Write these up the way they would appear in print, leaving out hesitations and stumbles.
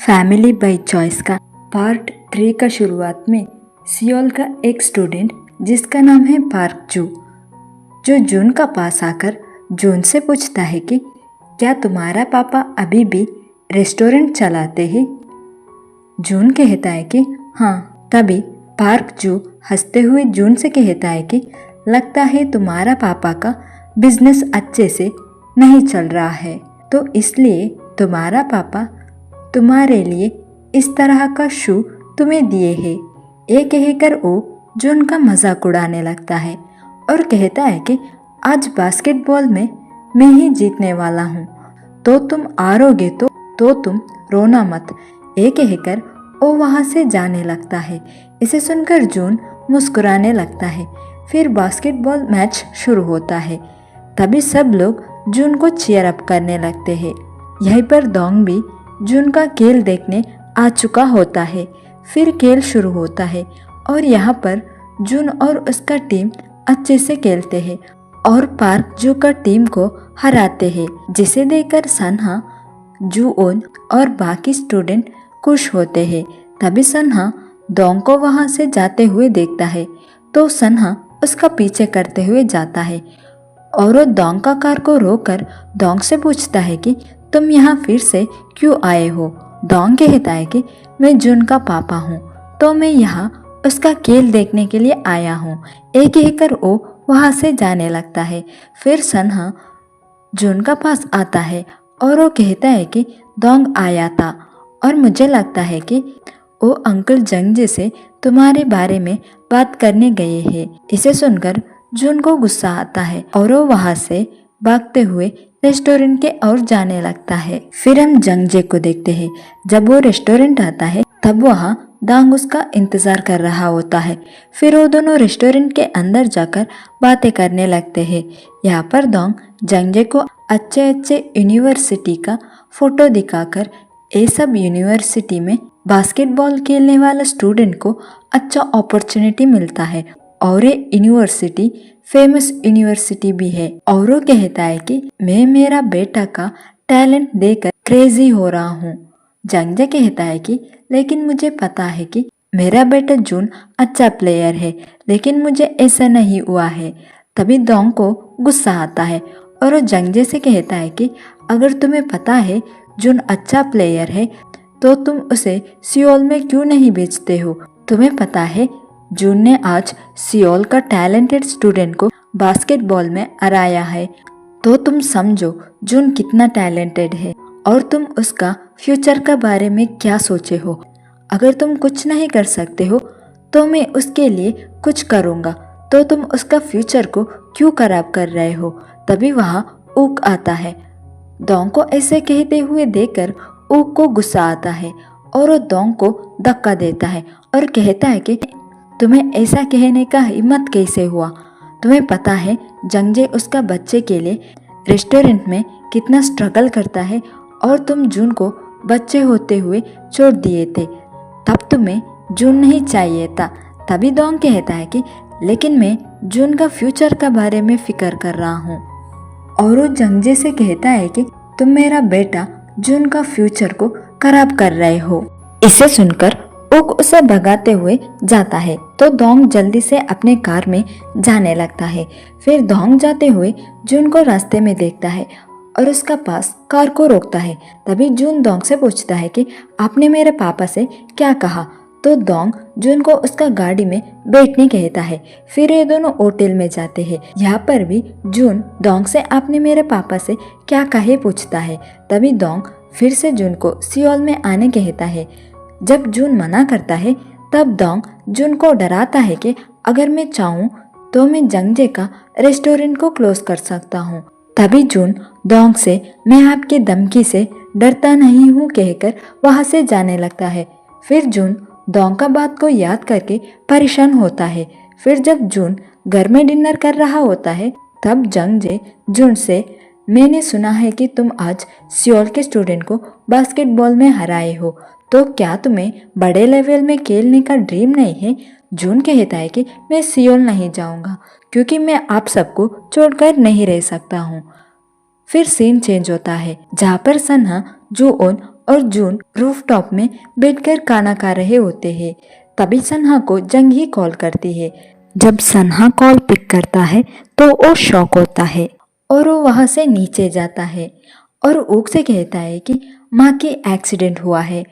Family by choice का part 3 का शुरुआत में सियोल का एक स्टूडेंट जिसका नाम है पार्क जू, जो जून का पास आकर जून से पूछता है कि क्या तुम्हारा पापा अभी भी रेस्टोरेंट चलाते हैं। जून कहता है कि हाँ। तभी पार्क जू हंसते हुए जून से कहता है कि लगता है तुम्हारा पापा का बिजनेस अच्छे से नहीं चल रहा है, तो इसलिए तुम्हारा पापा तुम्हारे लिए इस तरह का शू तुम्हें दिए है। ये कहकर वो जून का मजाक उड़ाने लगता है और कहता है कि आज बास्केटबॉल में मैं ही जीतने वाला हूँ, तो तुम हारोगे तो तुम रोना मत। ये कहकर वो वहाँ से जाने लगता है। इसे सुनकर जून मुस्कुराने लगता है। फिर बास्केटबॉल मैच शुरू होता है। तभी सब लोग जून को चीयर अप करने लगते हैं। यहीं पर डोंग भी जून का खेल देखने आ चुका होता है। फिर खेल शुरू होता है और यहाँ पर जून और उसका टीम अच्छे से खेलते हैं और पार्क जू का टीम को हराते हैं, जिसे देखकर सन्हा, जूओन और बाकी स्टूडेंट खुश होते हैं। तभी सन्हा डोंग को वहाँ से जाते हुए देखता है, तो सन्हा उसका पीछे करते हुए जाता है और वो डोंग का कार को रोककर डोंग से पूछता है कि तुम यहाँ फिर से क्यों आए हो। डोंग कहता है कि मैं जून का पापा हूँ, तो मैं यहाँ उसका खेल देखने के लिए आया हूँ। ये कहकर वो वहाँ से जाने लगता है। फिर सन्हा जून का पास आता है और वो कहता है कि डोंग आया था और मुझे लगता है कि वो अंकल जंगजे से तुम्हारे बारे में बात करने गए हैं। इसे सुनकर जून को गुस्सा आता है और वो वहाँ से भागते हुए रेस्टोरेंट के ओर जाने लगता है। फिर हम जंगजे को देखते हैं। जब वो रेस्टोरेंट आता है तब वहाँ डांग उसका इंतजार कर रहा होता है। फिर वो दोनों रेस्टोरेंट के अंदर जाकर बातें करने लगते हैं। यहाँ पर डोंग जंगजे को अच्छे अच्छे यूनिवर्सिटी का फोटो दिखाकर ये सब यूनिवर्सिटी में बास्केटबॉल खेलने वाला स्टूडेंट को अच्छा अपॉर्चुनिटी मिलता है और ये यूनिवर्सिटी फेमस यूनिवर्सिटी भी है। और वो कहता है कि मैं मेरा बेटा का टैलेंट देखकर क्रेजी हो रहा हूँ। जंगजे कहता है कि लेकिन मुझे पता है कि मेरा बेटा जून अच्छा प्लेयर है, लेकिन मुझे ऐसा नहीं हुआ है। तभी डोंग को गुस्सा आता है और वो जंगजे से कहता है कि अगर तुम्हें पता है जून अच्छा प्लेयर है तो तुम उसे सियोल में क्यों नहीं भेजते हो। तुम्हें पता है जून ने आज सियोल का टैलेंटेड स्टूडेंट को बास्केटबॉल में हराया है, तो तुम समझो जून कितना टैलेंटेड है और तुम उसका फ्यूचर के बारे में क्या सोचे हो। अगर तुम कुछ नहीं कर सकते हो तो मैं उसके लिए कुछ करूँगा, तो तुम उसका फ्यूचर को क्यों खराब कर रहे हो। तभी वहाँ ऊक आता है। डोंग को ऐसे कहते हुए देखकर ऊक को गुस्सा आता है और वो डोंग को धक्का देता है और कहता है कि तुम्हें ऐसा कहने का हिम्मत कैसे हुआ। तुम्हें पता है जंगजे उसका बच्चे के लिए रेस्टोरेंट में कितना स्ट्रगल करता है और तुम जून को बच्चे होते हुए छोड़ दिए थे, तब तुम्हें जून नहीं चाहिए था। तभी डोंग कहता है कि लेकिन मैं जून का फ्यूचर के बारे में फिक्र कर रहा हूँ। और वो जंगजे से कहता है कि तुम मेरा बेटा जून का फ्यूचर को खराब कर रहे हो। इसे सुनकर ऊक उसे भगाते हुए जाता है, तो डोंग जल्दी से अपने कार में जाने लगता है। फिर डोंग जाते हुए जून को रास्ते में देखता है और उसका पास कार को रोकता है। तभी जून डोंग से पूछता है कि आपने मेरे पापा से क्या कहा। तो डोंग जून को उसका गाड़ी में बैठने कहता है। फिर ये दोनों होटल में जाते हैं। यहाँ पर भी जून डोंग से आपने मेरे पापा से क्या कहे पूछता है। तभी डोंग फिर से जून को सियोल में आने कहता है। जब जून मना करता है तब डोंग जून को डराता है कि अगर मैं चाहूँ तो मैं जंगजे का रेस्टोरेंट को क्लोज कर सकता हूँ। तभी जून डोंग से मैं आपकी धमकी से डरता नहीं हूँ कहकर वहाँ से जाने लगता है। फिर जून डोंग का बात को याद करके परेशान होता है। फिर जब जून घर में डिनर कर रहा होता है तब जंगजे जून से मैंने सुना है कि तुम आज सियोल के स्टूडेंट को बास्केटबॉल में हराए हो, तो क्या तुम्हें बड़े लेवल में खेलने का ड्रीम नहीं है। जून कहता है कि मैं सियोल नहीं जाऊंगा क्योंकि मैं आप सबको छोड़कर नहीं रह सकता हूँ। फिर सीन चेंज होता है जहाँ पर सन्हा, जूओन और जून रूफटॉप में बैठकर खाना खा रहे होते हैं। तभी सन्हा को जंगी कॉल करती है। जब सन्हा कॉल पिक करता है तो वो शॉक होता है और वो वहाँ से नीचे जाता है और ऊक से कहता है कि माँ की एक्सीडेंट हुआ है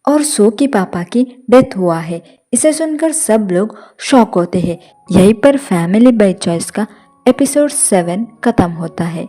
और सो की पापा की डेथ हुआ है। इसे सुनकर सब लोग शॉक होते हैं। यहीं पर फैमिली बाय चॉइस का एपिसोड 7 खत्म होता है।